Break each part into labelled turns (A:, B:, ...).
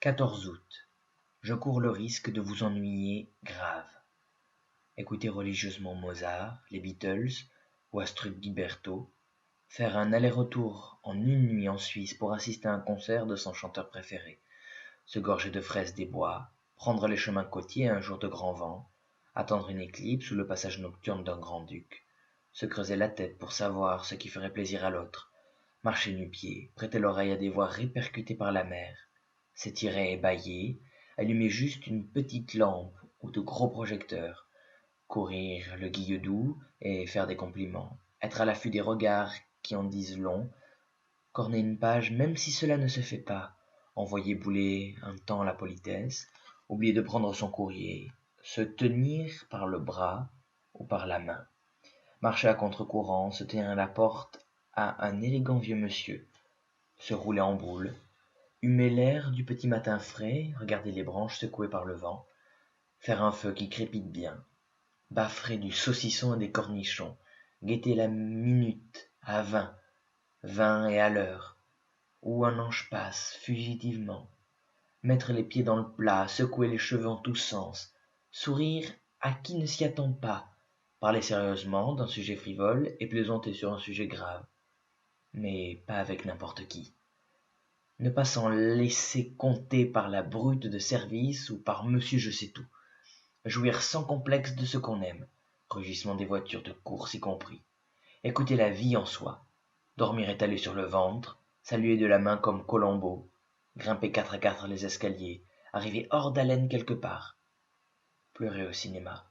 A: 14 août. Je cours le risque de vous ennuyer grave. Écouter religieusement Mozart, les Beatles ou Astrud Gilberto, faire un aller-retour en une nuit en Suisse pour assister à un concert de son chanteur préféré, se gorger de fraises des bois, prendre les chemins côtiers un jour de grand vent, attendre une éclipse ou le passage nocturne d'un grand-duc, se creuser la tête pour savoir ce qui ferait plaisir à l'autre, marcher nu-pieds, prêter l'oreille à des voix répercutées par la mer, s'étirer et bâiller, allumer juste une petite lampe ou de gros projecteurs, courir le guilledoux et faire des compliments, être à l'affût des regards qui en disent long, corner une page même si cela ne se fait pas, envoyer bouler un temps la politesse, oublier de prendre son courrier, se tenir par le bras ou par la main, marcher à contre-courant, se tenir la porte à un élégant vieux monsieur, se rouler en boule, humer l'air du petit matin frais, regarder les branches secouées par le vent, faire un feu qui crépite bien, baffer du saucisson et des cornichons, guetter la minute à 20 et à l'heure, où un ange passe fugitivement, mettre les pieds dans le plat, secouer les cheveux en tous sens, sourire à qui ne s'y attend pas, parler sérieusement d'un sujet frivole et plaisanter sur un sujet grave, mais pas avec n'importe qui. Ne pas s'en laisser compter par la brute de service ou par monsieur je sais tout. Jouir sans complexe de ce qu'on aime, rugissement des voitures de course y compris. Écouter la vie en soi, dormir étalé sur le ventre, saluer de la main comme Colombo, grimper 4 à 4 les escaliers, arriver hors d'haleine quelque part. Pleurer au cinéma,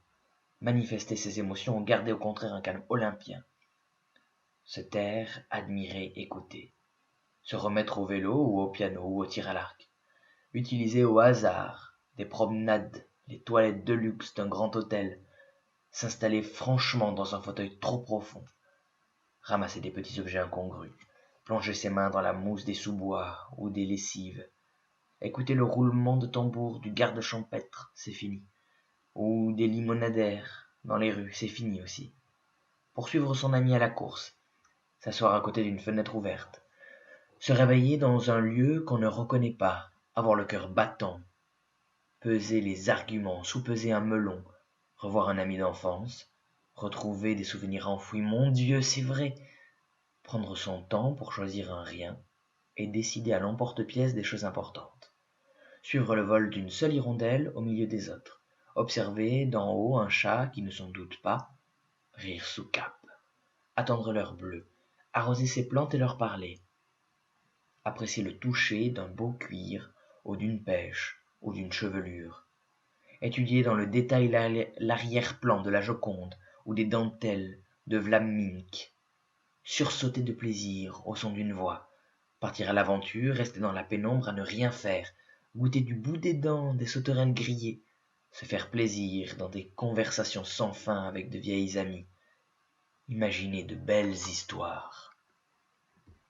A: manifester ses émotions ou garder au contraire un calme olympien. Se taire, admirer, écouter. Se remettre au vélo ou au piano ou au tir à l'arc. Utiliser au hasard des promenades, les toilettes de luxe d'un grand hôtel. S'installer franchement dans un fauteuil trop profond. Ramasser des petits objets incongrus. Plonger ses mains dans la mousse des sous-bois ou des lessives. Écouter le roulement de tambour du garde champêtre, c'est fini. Ou des limonadaires dans les rues, c'est fini aussi. Poursuivre son ami à la course. S'asseoir à côté d'une fenêtre ouverte. Se réveiller dans un lieu qu'on ne reconnaît pas, avoir le cœur battant, peser les arguments, sous-peser un melon, revoir un ami d'enfance, retrouver des souvenirs enfouis, mon Dieu, c'est vrai, prendre son temps pour choisir un rien et décider à l'emporte-pièce des choses importantes, suivre le vol d'une seule hirondelle au milieu des autres, observer d'en haut un chat qui ne s'en doute pas, rire sous cape, attendre l'heure bleue, arroser ses plantes et leur parler, apprécier le toucher d'un beau cuir ou d'une pêche ou d'une chevelure, étudier dans le détail l'arrière-plan de la Joconde ou des dentelles de Vlaminck, sursauter de plaisir au son d'une voix, partir à l'aventure, rester dans la pénombre à ne rien faire, goûter du bout des dents des sauterelles grillées, se faire plaisir dans des conversations sans fin avec de vieilles amies, imaginer de belles histoires.